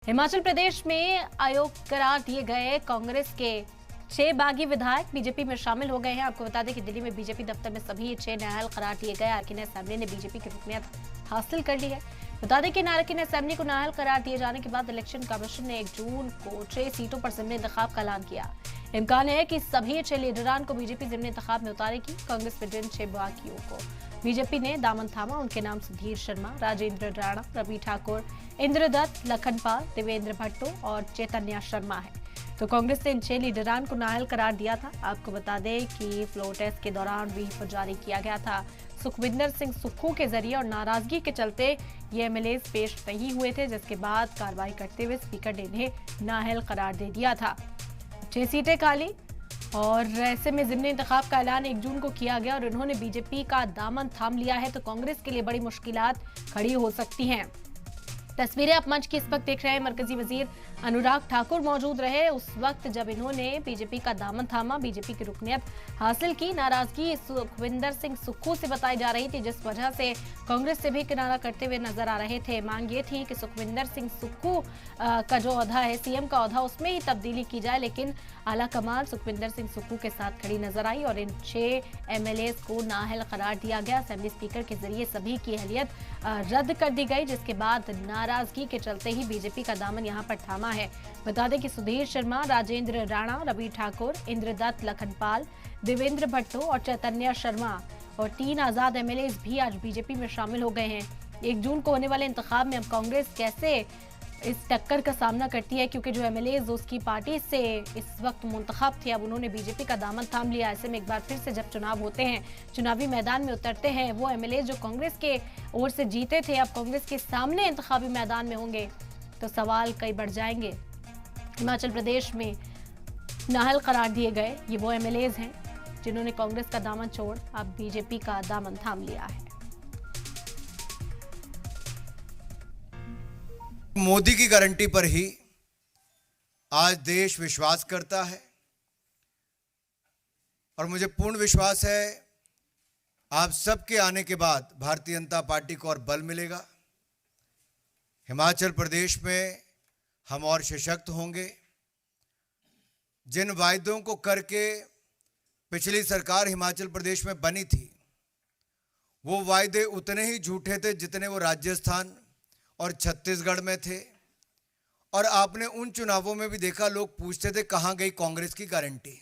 हिमाचल प्रदेश में आयोग करार दिए गए कांग्रेस के 6 बागी विधायक बीजेपी में शामिल हो गए हैं। आपको बता दें कि दिल्ली में बीजेपी दफ्तर में सभी 6 नाअहल करार दिए गए। अरकान असेंबली ने बीजेपी की रुकनीत हासिल कर ली है। बता दें कि अरकान असेंबली को नाअहल करार दिए जाने के बाद इलेक्शन कमीशन ने 1 जून को 6 सीटों पर ज़िमनी इंतखाब का ऐलान किया। इम्कान है कि सभी 6 लीडरान को बीजेपी ज़िमनी इंतखाब में उतारेगी। कांग्रेस में जिन 6 बागियों को बीजेपी ने दामन थामा, उनके नाम सुधीर शर्मा, राजेंद्र राणा, रवि ठाकुर, इंद्रदत्त लखनपाल, देवेंद्र भट्टो और चैतन्य शर्मा है। तो कांग्रेस ने इन 6 लीडरान को नाअहल करार दिया था। आपको बता दें कि फ्लोर टेस्ट के दौरान व्हीप जारी किया गया था। सुखविंदर सिंह सुक्खू के जरिए और नाराजगी के चलते ये एमएलए पेश नहीं हुए थे, जिसके बाद कार्रवाई करते हुए स्पीकर ने इन्हें नाअहल करार दे दिया था। 6 सीटें खाली और ऐसे में ज़िमनी इंतखाब का ऐलान 1 जून को किया गया और उन्होंने बीजेपी का दामन थाम लिया है, तो कांग्रेस के लिए बड़ी मुश्किलात खड़ी हो सकती हैं। तस्वीरें आप मंच की इस वक्त देख रहे हैं। मरकजी वजीर अनुराग ठाकुर मौजूद रहे उस वक्त जब इन्होंने बीजेपी का दामन थामा, बीजेपी की रुकनीत हासिल की। नाराजगी सुखविंदर सिंह सुक्खू से बताई जा रही थी, जिस वजह से कांग्रेस से भी किनारा करते हुए नजर आ रहे थे। मांग ये थी कि सुखविंदर सिंह सुक्खू का जो ओहदा है, सीएम का ओहदा, उसमें ही तब्दीली की जाए, लेकिन आला कमान सुखविंदर सिंह सुक्खू के साथ खड़ी नजर आई और इन 6 एमएलए को नाअहल करार दिया गया। असेंबली स्पीकर के जरिए सभी की अहलियत रद्द कर दी गई, जिसके बाद नाराजगी के चलते ही बीजेपी का दामन यहां पर थामा है। बता दें कि सुधीर शर्मा, राजेंद्र राणा, रवि ठाकुर, इंद्रदत्त लखनपाल, देवेंद्र भट्टो और चैतन्य शर्मा और 3 आजाद एमएलए भी आज बीजेपी में शामिल हो गए हैं। 1 जून को होने वाले इंतखाब में अब कांग्रेस कैसे इस टक्कर का सामना करती है, क्योंकि जो एमएलए उसकी पार्टी से इस वक्त मुंतखब थे, अब उन्होंने बीजेपी का दामन थाम लिया। ऐसे में एक बार फिर से जब चुनाव होते हैं, चुनावी मैदान में उतरते हैं, वो एमएलए जो कांग्रेस के ओर से जीते थे, अब कांग्रेस के सामने इंतखाबी मैदान में होंगे, तो सवाल कई बढ़ जाएंगे। हिमाचल प्रदेश में नाअहल करार दिए गए ये वो एमएलए हैं जिन्होंने कांग्रेस का दामन छोड़ अब बीजेपी का दामन थाम लिया है। मोदी की गारंटी पर ही आज देश विश्वास करता है और मुझे पूर्ण विश्वास है आप सबके आने के बाद भारतीय जनता पार्टी को और बल मिलेगा। हिमाचल प्रदेश में हम और सशक्त होंगे। जिन वायदों को करके पिछली सरकार हिमाचल प्रदेश में बनी थी, वो वायदे उतने ही झूठे थे जितने वो राजस्थान और छत्तीसगढ़ में थे। और आपने उन चुनावों में भी देखा, लोग पूछते थे कहाँ गई कांग्रेस की गारंटी।